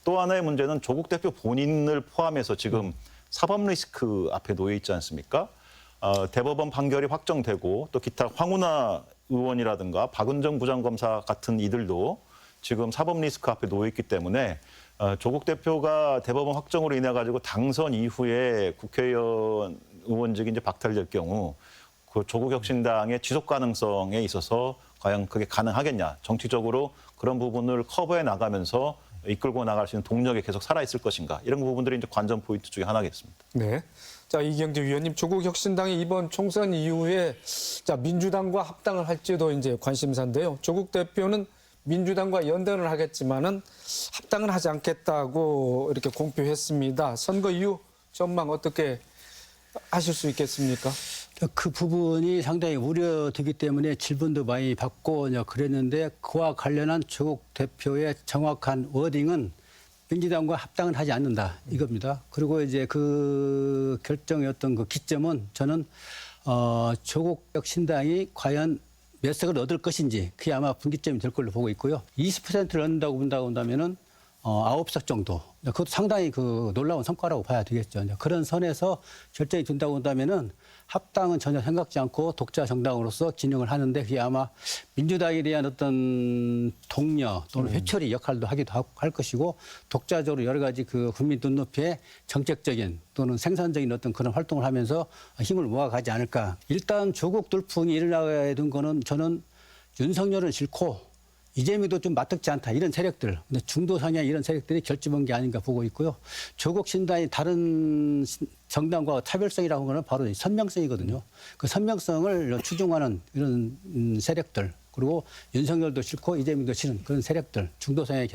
또 하나의 문제는 조국 대표 본인을 포함해서 지금 사법 리스크 앞에 놓여 있지 않습니까? 대법원 판결이 확정되고 또 기타 황운하 의원이라든가 박은정 부장검사 같은 이들도 지금 사법 리스크 앞에 놓여 있기 때문에 조국 대표가 대법원 확정으로 인해 가지고 당선 이후에 국회의원 의원직이 이제 박탈될 경우 그 조국 혁신당의 지속 가능성에 있어서 과연 그게 가능하겠냐, 정치적으로 그런 부분을 커버해 나가면서 이끌고 나갈 수 있는 동력이 계속 살아있을 것인가, 이런 부분들이 이제 관전 포인트 중에 하나겠습니다. 네. 자, 이경재 위원님, 조국 혁신당이 이번 총선 이후에 자, 민주당과 합당을 할지도 이제 관심사인데요. 조국 대표는 민주당과 연대는 하겠지만은 합당은 하지 않겠다고 이렇게 공표했습니다. 선거 이후 전망 어떻게 하실 수 있겠습니까? 그 부분이 상당히 우려되기 때문에 질문도 많이 받고 그랬는데, 그와 관련한 조국 대표의 정확한 워딩은 민주당과 합당은 하지 않는다, 이겁니다. 그리고 이제 그 결정의 어떤 그 기점은 저는 조국 혁신당이 과연 몇 석을 얻을 것인지, 그게 아마 분기점이 될 걸로 보고 있고요. 20%를 얻는다고 본다면은 9석 정도. 그것도 상당히 그 놀라운 성과라고 봐야 되겠죠. 그런 선에서 결정이 된다고 한다면은 합당은 전혀 생각지 않고 독자 정당으로서 진행을 하는데 그게 아마 민주당에 대한 어떤 독려 또는 회초리 역할도 하기도 할 것이고 독자적으로 여러 가지 그 국민 눈높이에 정책적인 또는 생산적인 어떤 그런 활동을 하면서 힘을 모아가지 않을까. 일단 조국 돌풍이 일어나야 된 거는 저는 윤석열은 싫고 이재명도 좀 맞듣지 않다 이런 세력들, 근데 중도 성향 이런 세력들이 결집한 게 아닌가 보고 있고요. 조국 신당이 다른 정당과 차별성이라고 하는 바로 선명성이거든요. 그 선명성을 추종하는 이런 세력들, 그리고 윤석열도 싫고 이재명도 싫은 그런 세력들, 중도 성향에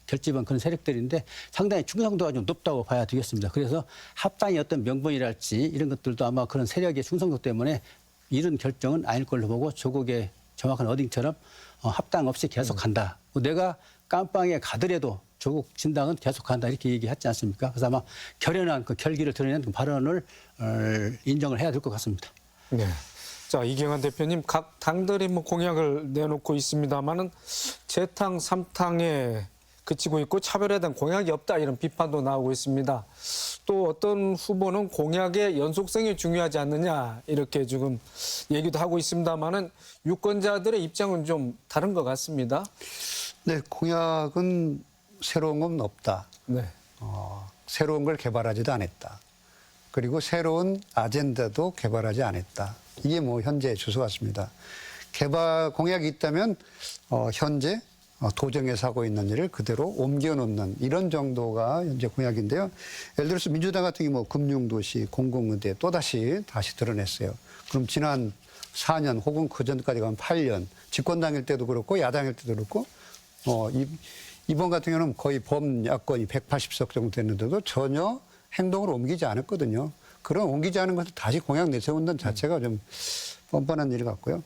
결집한 그런 세력들인데 상당히 충성도가 좀 높다고 봐야 되겠습니다. 그래서 합당의 어떤 명분이랄지 이런 것들도 아마 그런 세력의 충성도 때문에 이런 결정은 아닐 걸로 보고 조국의 정확한 어딩처럼 합당 없이 계속한다. 내가 깜빵에 가더라도 조국 신당은 계속한다 이렇게 얘기했지 않습니까? 그래서 아마 결연한 그 결기를 드러낸 그 발언을 인정을 해야 될 것 같습니다. 네. 자, 이경환 대표님, 각 당들이 뭐 공약을 내놓고 있습니다만은 재탕, 삼탕에 그치고 있고 차별에 대한 공약이 없다 이런 비판도 나오고 있습니다. 또 어떤 후보는 공약의 연속성이 중요하지 않느냐 이렇게 지금 얘기도 하고 있습니다만은 유권자들의 입장은 좀 다른 것 같습니다. 네, 공약은 새로운 건 없다. 네. 새로운 걸 개발하지도 않았다. 그리고 새로운 아젠다도 개발하지 않았다. 이게 뭐 현재 주소 같습니다. 개발 공약이 있다면 현재 도정에서 하고 있는 일을 그대로 옮겨놓는 이런 정도가 현재 공약인데요. 예를 들어서 민주당 같은 경우 뭐 금융도시, 공공의대 다시 드러냈어요. 그럼 지난 4년 혹은 그전까지 가면 8년 집권당일 때도 그렇고 야당일 때도 그렇고 이번 같은 경우는 거의 범야권이 180석 정도 됐는데도 전혀 행동을 옮기지 않았거든요. 그런 옮기지 않은 것을 다시 공약 내세운다는 자체가 좀 뻔뻔한 일 같고요.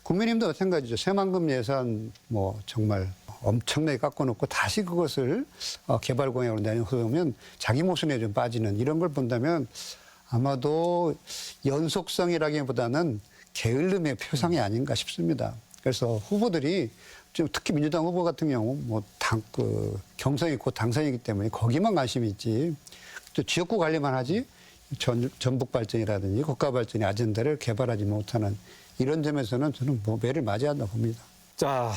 국민의힘도 마찬가지죠. 새만금 예산 뭐 정말 엄청나게 깎아놓고 다시 그것을 개발 공약으로 내놓으면 자기 모순에 좀 빠지는 이런 걸 본다면 아마도 연속성이라기보다는 게을름의 표상이 아닌가 싶습니다. 그래서 후보들이 좀 특히 민주당 후보 같은 경우 경선이 곧 당선이기 때문에 거기만 관심이 있지 또 지역구 관리만 하지 전북 발전이라든지 국가 발전의 아젠다를 개발하지 못하는 이런 점에서는 저는 뭐 매를 맞이한다 봅니다. 자,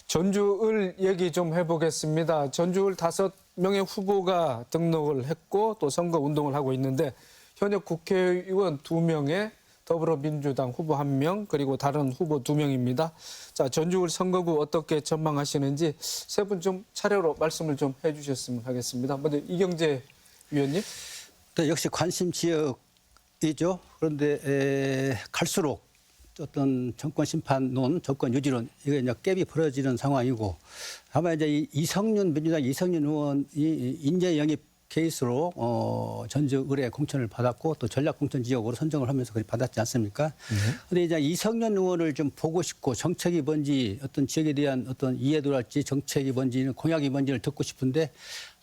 전주을 얘기 좀 해보겠습니다. 전주을 5명의 후보가 등록을 했고 또 선거 운동을 하고 있는데 현역 국회의원 2명에 더불어민주당 후보 1명 그리고 다른 후보 2명입니다. 자, 전주을 선거구 어떻게 전망하시는지 세 분 좀 차례로 말씀을 좀 해주셨으면 하겠습니다. 먼저 이경재 위원님. 네, 역시 관심 지역이죠. 그런데 갈수록 어떤 정권 심판론, 정권 유지론 이게 이제 갭이 벌어지는 상황이고 아마 이제 민주당 이성윤 의원이 인재 영입 케이스로 전주을에 공천을 받았고 또 전략 공천 지역으로 선정을 하면서 그걸 받았지 않습니까? 그런데 이제 이성윤 의원을 좀 보고 싶고 정책이 뭔지 어떤 지역에 대한 어떤 이해도랄지 정책이 뭔지 공약이 뭔지를 듣고 싶은데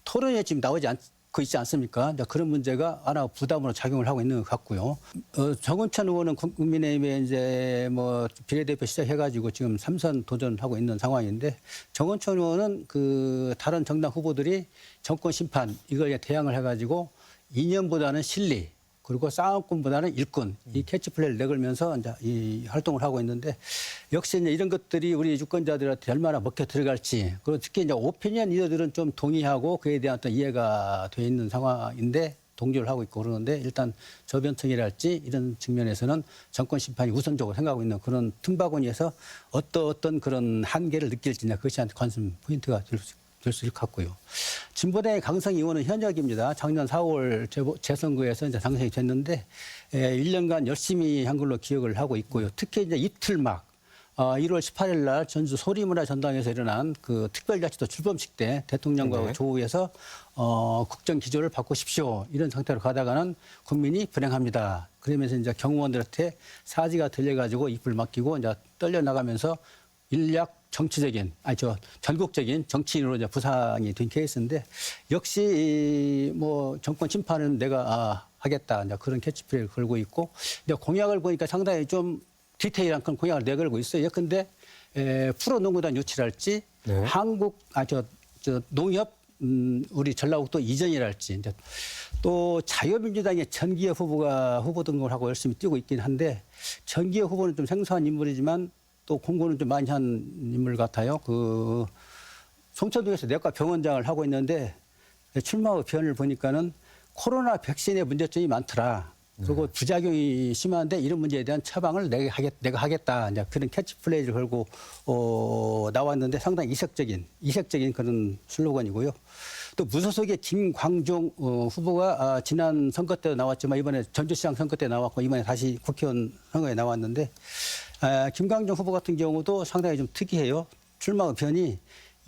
토론에 지금 나오지 않고 있지 않습니까? 그런 문제가 하나 부담으로 작용을 하고 있는 것 같고요. 정은천 의원은 국민의힘에 이제 뭐 비례대표 시작해가지고 지금 3선 도전하고 있는 상황인데 정은천 의원은 그 다른 정당 후보들이 정권 심판 이걸 대항을 해가지고 이념보다는 실리 그리고 싸움꾼보다는 일꾼 이 캐치플레이를 내걸면서 이제 이 활동을 하고 있는데 역시 이제 이런 것들이 우리 유권자들한테 얼마나 먹혀 들어갈지 그리고 특히 이제 오피니언 리더들은 좀 동의하고 그에 대한 어떤 이해가 돼 있는 상황인데 동조를 하고 있고 그러는데 일단 저변층이랄지 이런 측면에서는 정권 심판이 우선적으로 생각하고 있는 그런 틈바구니에서 어떤 그런 한계를 느낄지냐 그것이 한 관심 포인트가 될 수 있을 것 같고요. 진보당의 강성희 의원은 현역입니다. 작년 4월 재선거에서 이제 당선이 됐는데 1년간 열심히 한 걸로 기억을 하고 있고요. 특히 이제 이틀 막 1월 18일 날 전주 소리문화전당에서 일어난 그 특별자치도 출범식 때 대통령과 조우해서 국정 기조를 바꾸십시오. 이런 상태로 가다가는 국민이 불행합니다. 그러면서 이제 경호원들한테 사지가 들려가지고 입을 맡기고 이제 떨려 나가면서 일약 정치적인, 전국적인 정치인으로 이제 부상이 된 케이스인데 역시 뭐 정권 심판은 내가 하겠다 이제 그런 캐치프레이를 걸고 있고 이제 공약을 보니까 상당히 좀 디테일한 그런 공약을 내걸고 있어요. 예컨대 프로농구단 유치랄지 농협 우리 전라북도 이전이랄지 이제 또 자유민주당의 전기혁 후보가 후보 등록을 하고 열심히 뛰고 있긴 한데 전기혁 후보는 좀 생소한 인물이지만 또 공부는 좀 많이 한 인물 같아요. 그 송천동에서 내과 병원장을 하고 있는데 출마 후 변을 보니까는 코로나 백신의 문제점이 많더라. 그리고 부작용이 심한데 이런 문제에 대한 처방을 내가 하겠다. 이제 그런 캐치프레이즈를 걸고 나왔는데 상당히 이색적인 그런 슬로건이고요. 또 무소속의 김광종 후보가 지난 선거 때도 나왔지만 이번에 전주시장 선거 때 나왔고 이번에 다시 국회의원 선거에 나왔는데 김광종 후보 같은 경우도 상당히 좀 특이해요. 출마 의견이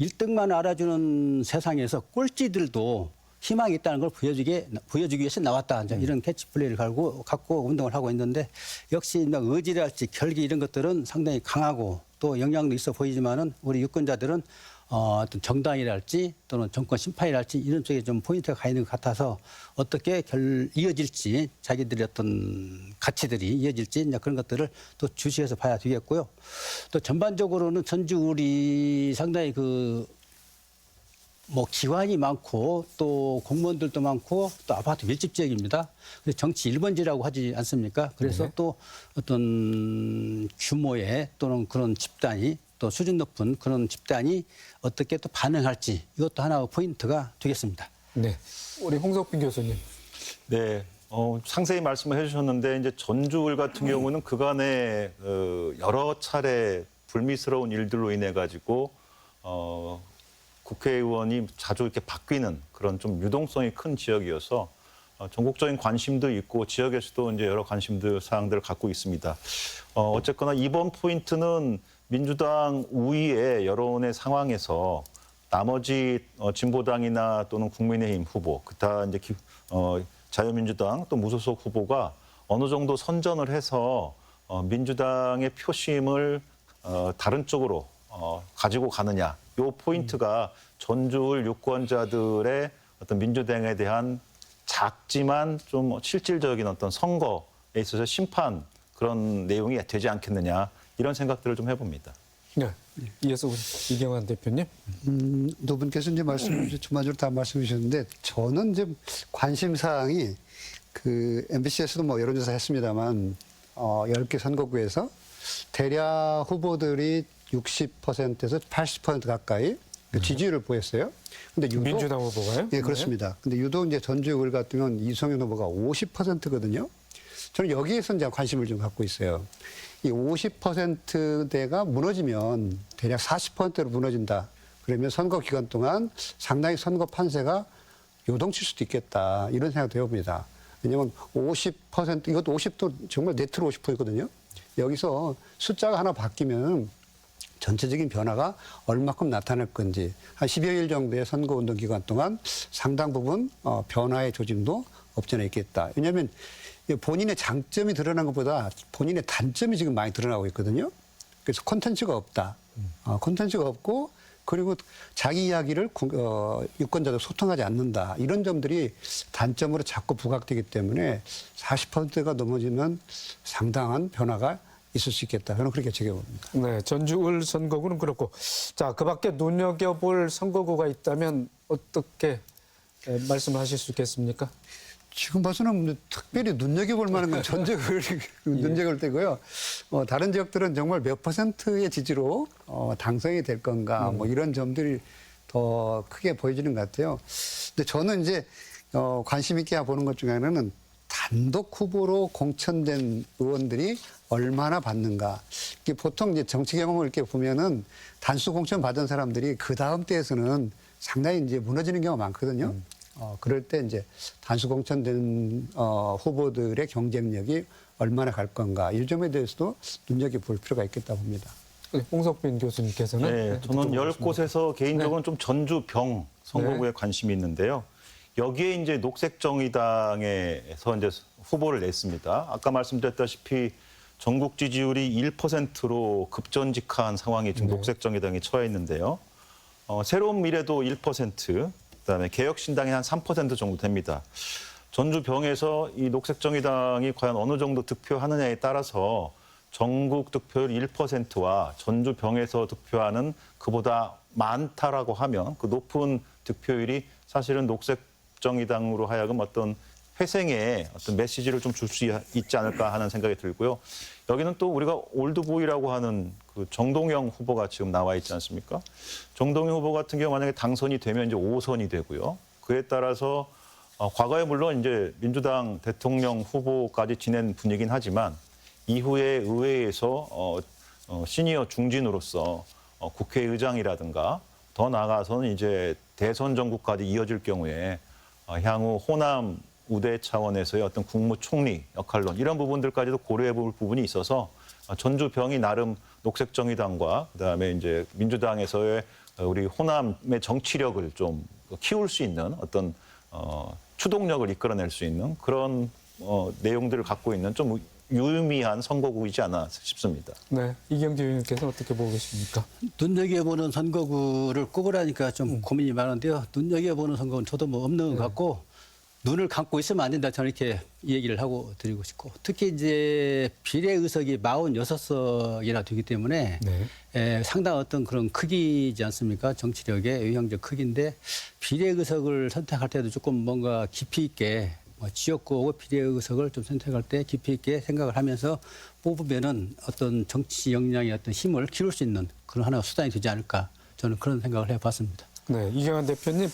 1등만 알아주는 세상에서 꼴찌들도 희망이 있다는 걸 보여주기 위해서 나왔다. 이제 이런 캐치플레이를 갖고 운동을 하고 있는데 역시 의지랄지 결기 이런 것들은 상당히 강하고 또 영향도 있어 보이지만은 우리 유권자들은 어떤 정당이랄지 또는 정권 심판이랄지 이런 쪽에 좀 포인트가 가 있는 것 같아서 어떻게 이어질지 자기들의 어떤 가치들이 이어질지 이제 그런 것들을 또 주시해서 봐야 되겠고요. 또 전반적으로는 전주울이 상당히 기관이 많고 또 공무원들도 많고 또 아파트 밀집 지역입니다. 그래서 정치 1번지라고 하지 않습니까? 그래서 네. 또 어떤 규모의 또는 그런 집단이 또 수준 높은 그런 집단이 어떻게 또 반응할지 이것도 하나의 포인트가 되겠습니다. 네. 우리 홍석빈 교수님. 네, 상세히 말씀을 해주셨는데 이제 전주울 같은 경우는 그간에 여러 차례 불미스러운 일들로 인해 가지고 국회의원이 자주 이렇게 바뀌는 그런 좀 유동성이 큰 지역이어서 전국적인 관심도 있고 지역에서도 이제 여러 관심들 사항들을 갖고 있습니다. 어쨌거나 이번 포인트는 민주당 우위의 여론의 상황에서 나머지 진보당이나 또는 국민의힘 후보, 기타 이제 자유민주당 또 무소속 후보가 어느 정도 선전을 해서 민주당의 표심을 다른 쪽으로 가지고 가느냐. 요 포인트가 전주울 유권자들의 어떤 민주당에 대한 작지만 좀 실질적인 어떤 선거에 있어서 심판 그런 내용이 되지 않겠느냐 이런 생각들을 좀 해봅니다. 네. 이어서 우리 이경환 대표님. 두 분께서 이제 주마주로 다 말씀해 주셨는데 저는 이제 관심 사항이 MBC에서도 뭐 여론조사 했습니다만 10개 선거구에서 대략 후보들이 60%에서 80% 가까이 지지율을 보였어요. 근데 유독 민주당 후보가요? 예, 그렇습니다. 근데 유독 이제 전주울 같은 경우는 이성윤 후보가 50%거든요. 저는 여기에서 이제 관심을 좀 갖고 있어요. 이 50%대가 무너지면 대략 40%로 무너진다. 그러면 선거 기간 동안 상당히 선거 판세가 요동칠 수도 있겠다. 이런 생각도 해봅니다. 왜냐하면 50%, 이것도 50도 정말 네트로 50%거든요. 여기서 숫자가 하나 바뀌면 전체적인 변화가 얼마큼 나타날 건지 한 10여일 정도의 선거운동 기간 동안 상당 부분 변화의 조짐도 없지 않아 있겠다. 왜냐하면 본인의 장점이 드러난 것보다 본인의 단점이 지금 많이 드러나고 있거든요. 그래서 콘텐츠가 없다. 콘텐츠가 없고 그리고 자기 이야기를 유권자들 소통하지 않는다. 이런 점들이 단점으로 자꾸 부각되기 때문에 40%가 넘어지면 상당한 변화가 있을 수 있겠다. 저는 그렇게 제기해봅니다. 네, 전주울 선거구는 그렇고. 자, 그 밖에 눈여겨볼 선거구가 있다면 어떻게 말씀하실 수 있겠습니까? 지금 봐서는 특별히 눈여겨볼 만한 건 전주울이 눈여겨볼 때고요. 다른 지역들은 정말 몇 %의 지지로 당선이 될 건가 뭐 이런 점들이 더 크게 보여지는 것 같아요. 근데 저는 이제 관심 있게 보는 것 중에 하나는 단독 후보로 공천된 의원들이 얼마나 받는가. 이게 보통 이제 정치 경험을 이렇게 보면은 단수 공천 받은 사람들이 그 다음 때에서는 상당히 이제 무너지는 경우가 많거든요. 그럴 때 이제 단수 공천된 후보들의 경쟁력이 얼마나 갈 건가. 이 점에 대해서도 눈여겨볼 필요가 있겠다 봅니다. 홍석빈 교수님께서는 네, 저는 10곳에서 개인적으로는 좀 전주병 선거구에 관심이 있는데요. 여기에 이제 녹색정의당에서 이제 후보를 냈습니다. 아까 말씀드렸다시피 전국 지지율이 1%로 급전직한 상황이 지금 녹색정의당에 처해 있는데요. 새로운 미래도 1%, 그다음에 개혁신당이 한 3% 정도 됩니다. 전주병에서 이 녹색정의당이 과연 어느 정도 득표하느냐에 따라서 전국 득표율 1%와 전주병에서 득표하는 그보다 많다라고 하면 그 높은 득표율이 사실은 녹색정의당으로 하여금 어떤 회생의 어떤 메시지를 좀 줄 수 있지 않을까 하는 생각이 들고요. 여기는 또 우리가 올드보이라고 하는 그 정동영 후보가 지금 나와 있지 않습니까? 정동영 후보 같은 경우 만약에 당선이 되면 이제 5선이 되고요. 그에 따라서 과거에 물론 이제 민주당 대통령 후보까지 지낸 분이긴 하지만 이후에 의회에서 시니어 중진으로서 국회의장이라든가 더 나아가서는 이제 대선 정국까지 이어질 경우에 향후 호남 우대 차원에서의 어떤 국무총리 역할론 이런 부분들까지도 고려해 볼 부분이 있어서 전주병이 나름 녹색정의당과 그다음에 이제 민주당에서의 우리 호남의 정치력을 좀 키울 수 있는 어떤 추동력을 이끌어낼 수 있는 그런 내용들을 갖고 있는 좀 유의미한 선거구이지 않아 싶습니다. 네, 이경재 의원님께서는 어떻게 보고 계십니까? 눈여겨보는 선거구를 꼽으라니까 좀 고민이 많은데요. 눈여겨보는 선거는 저도 뭐 없는 것 같고 눈을 감고 있으면 안 된다. 저는 이렇게 얘기를 하고 드리고 싶고 특히 이제 비례의석이 46석이나 되기 때문에 상당한 어떤 그런 크기지 않습니까? 정치력의 의향적 크기인데 비례의석을 선택할 때도 조금 뭔가 깊이 있게 지역구하고 비례의석을 좀 선택할 때 깊이 있게 생각을 하면서 뽑으면은 어떤 정치 역량의 어떤 힘을 키울 수 있는 그런 하나의 수단이 되지 않을까 저는 그런 생각을 해봤습니다. 네, 이경환 대표님.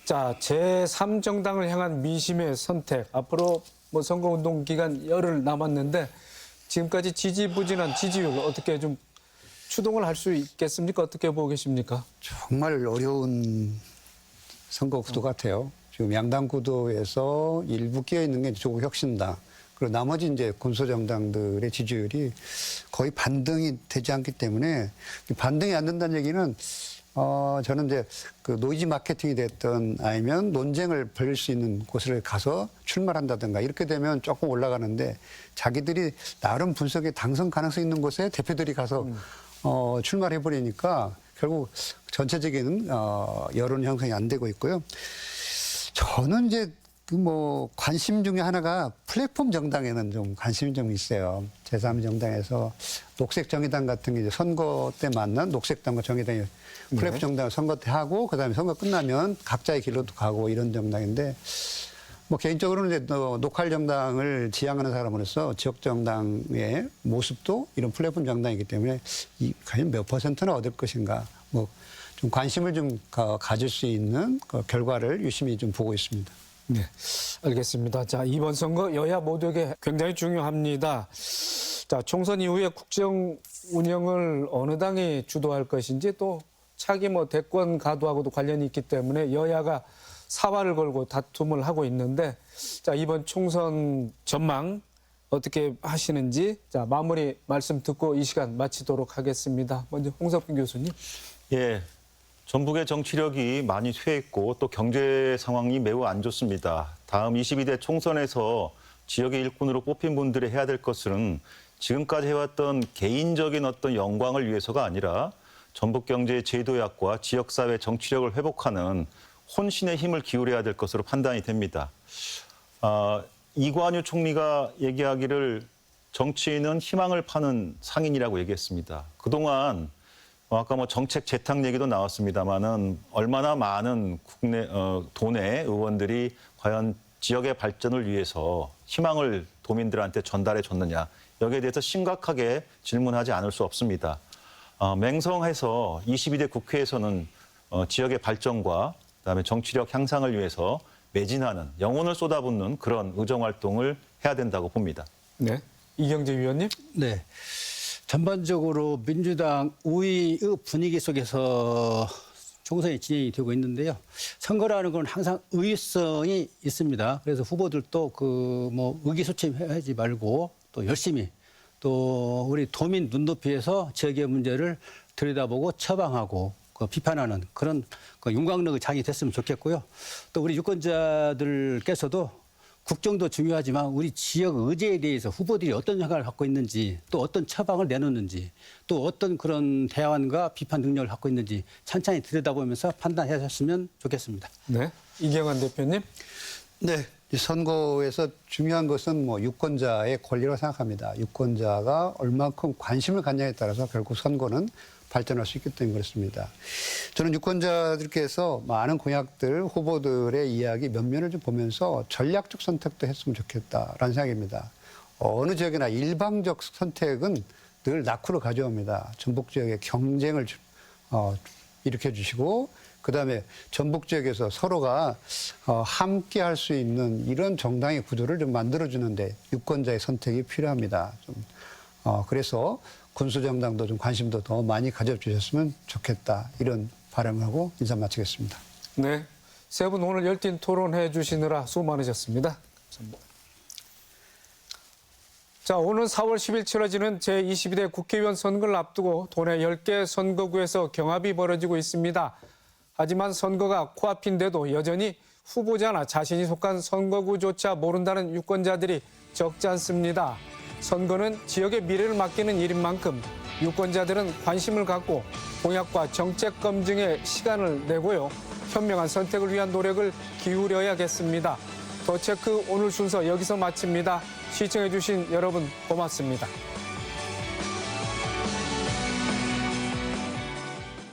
자, 제3정당을 향한 민심의 선택. 앞으로 뭐 선거운동 기간 열흘 남았는데 지금까지 지지부진한 지지율 어떻게 좀 추동을 할 수 있겠습니까? 어떻게 보고 계십니까? 정말 어려운 선거 구도 같아요. 지금 양당 구도에서 일부 끼어 있는 게 조국혁신당 그리고 나머지 이제 군소정당들의 지지율이 거의 반등이 되지 않기 때문에 반등이 안 된다는 얘기는 저는 이제 그 노이즈 마케팅이 됐던 아니면 논쟁을 벌일 수 있는 곳을 가서 출마를 한다든가 이렇게 되면 조금 올라가는데 자기들이 나름 분석에 당선 가능성 있는 곳에 대표들이 가서 출마를 해버리니까 결국 전체적인 여론 형성이 안 되고 있고요. 저는 이제 그 뭐 관심 중에 하나가 플랫폼 정당에는 좀 관심이 좀 있어요. 제3정당에서 녹색정의당 같은 게 이제 선거 때 만난 녹색당과 정의당이 플랫폼 정당을 선거 때 하고 그다음에 선거 끝나면 각자의 길로도 가고 이런 정당인데 뭐 개인적으로는 이제 녹활 정당을 지향하는 사람으로서 지역 정당의 모습도 이런 플랫폼 정당이기 때문에 과연 몇 %나 얻을 것인가 뭐 좀 관심을 좀 가질 수 있는 그 결과를 유심히 좀 보고 있습니다. 네, 알겠습니다. 자, 이번 선거 여야 모두에게 굉장히 중요합니다. 자, 총선 이후에 국정 운영을 어느 당이 주도할 것인지 또 차기 뭐 대권 가도하고도 관련이 있기 때문에 여야가 사활을 걸고 다툼을 하고 있는데 자, 이번 총선 전망 어떻게 하시는지 자, 마무리 말씀 듣고 이 시간 마치도록 하겠습니다. 먼저 홍석빈 교수님. 예. 전북의 정치력이 많이 쇠했고 또 경제 상황이 매우 안 좋습니다. 다음 22대 총선에서 지역의 일꾼으로 뽑힌 분들이 해야 될 것은 지금까지 해왔던 개인적인 어떤 영광을 위해서가 아니라 전북 경제의 제도약과 지역사회 정치력을 회복하는 혼신의 힘을 기울여야 될 것으로 판단이 됩니다. 이관유 총리가 얘기하기를 정치인은 희망을 파는 상인이라고 얘기했습니다. 그동안 아까 뭐 정책 재탕 얘기도 나왔습니다만은 얼마나 많은 국내 도내 의원들이 과연 지역의 발전을 위해서 희망을 도민들한테 전달해 줬느냐 여기에 대해서 심각하게 질문하지 않을 수 없습니다. 맹성해서 22대 국회에서는 지역의 발전과 그다음에 정치력 향상을 위해서 매진하는 영혼을 쏟아붓는 그런 의정활동을 해야 된다고 봅니다. 네, 이경재 위원님. 네. 전반적으로 민주당 우위의 분위기 속에서 총선이 진행이 되고 있는데요. 선거라는 건 항상 의의성이 있습니다. 그래서 후보들도 그 뭐 의기소침하지 말고 또 열심히 또 우리 도민 눈높이에서 지역의 문제를 들여다보고 처방하고 그 비판하는 그런 그 윤곽력의 장이 됐으면 좋겠고요. 또 우리 유권자들께서도 국정도 중요하지만 우리 지역 의제에 대해서 후보들이 어떤 생각을 갖고 있는지 또 어떤 처방을 내놓는지 또 어떤 그런 대안과 비판 능력을 갖고 있는지 찬찬히 들여다보면서 판단하셨으면 좋겠습니다. 네, 이경환 대표님. 네, 이 선거에서 중요한 것은 뭐 유권자의 권리라고 생각합니다. 유권자가 얼마큼 관심을 갖냐에 따라서 결국 선거는 발전할 수 있기 때문에 그렇습니다. 저는 유권자들께서 많은 공약들, 후보들의 이야기 면면을 좀 보면서 전략적 선택도 했으면 좋겠다라는 생각입니다. 어느 지역이나 일방적 선택은 늘 낙후를 가져옵니다. 전북 지역의 경쟁을 일으켜주시고 그다음에 전북 지역에서 서로가 함께 할 수 있는 이런 정당의 구조를 좀 만들어주는데 유권자의 선택이 필요합니다. 그래서 군수정당도 좀 관심도 더 많이 가져주셨으면 좋겠다. 이런 바람을 하고 인사 마치겠습니다. 네, 세 분 오늘 열띤 토론해 주시느라 수고 많으셨습니다. 감사합니다. 자, 오는 4월 10일 치러지는 제22대 국회의원 선거를 앞두고 도내 10개 선거구에서 경합이 벌어지고 있습니다. 하지만 선거가 코앞인데도 여전히 후보자나 자신이 속한 선거구조차 모른다는 유권자들이 적지 않습니다. 선거는 지역의 미래를 맡기는 일인 만큼 유권자들은 관심을 갖고 공약과 정책 검증에 시간을 내고요. 현명한 선택을 위한 노력을 기울여야겠습니다. 더 체크 오늘 순서 여기서 마칩니다. 시청해주신 여러분 고맙습니다.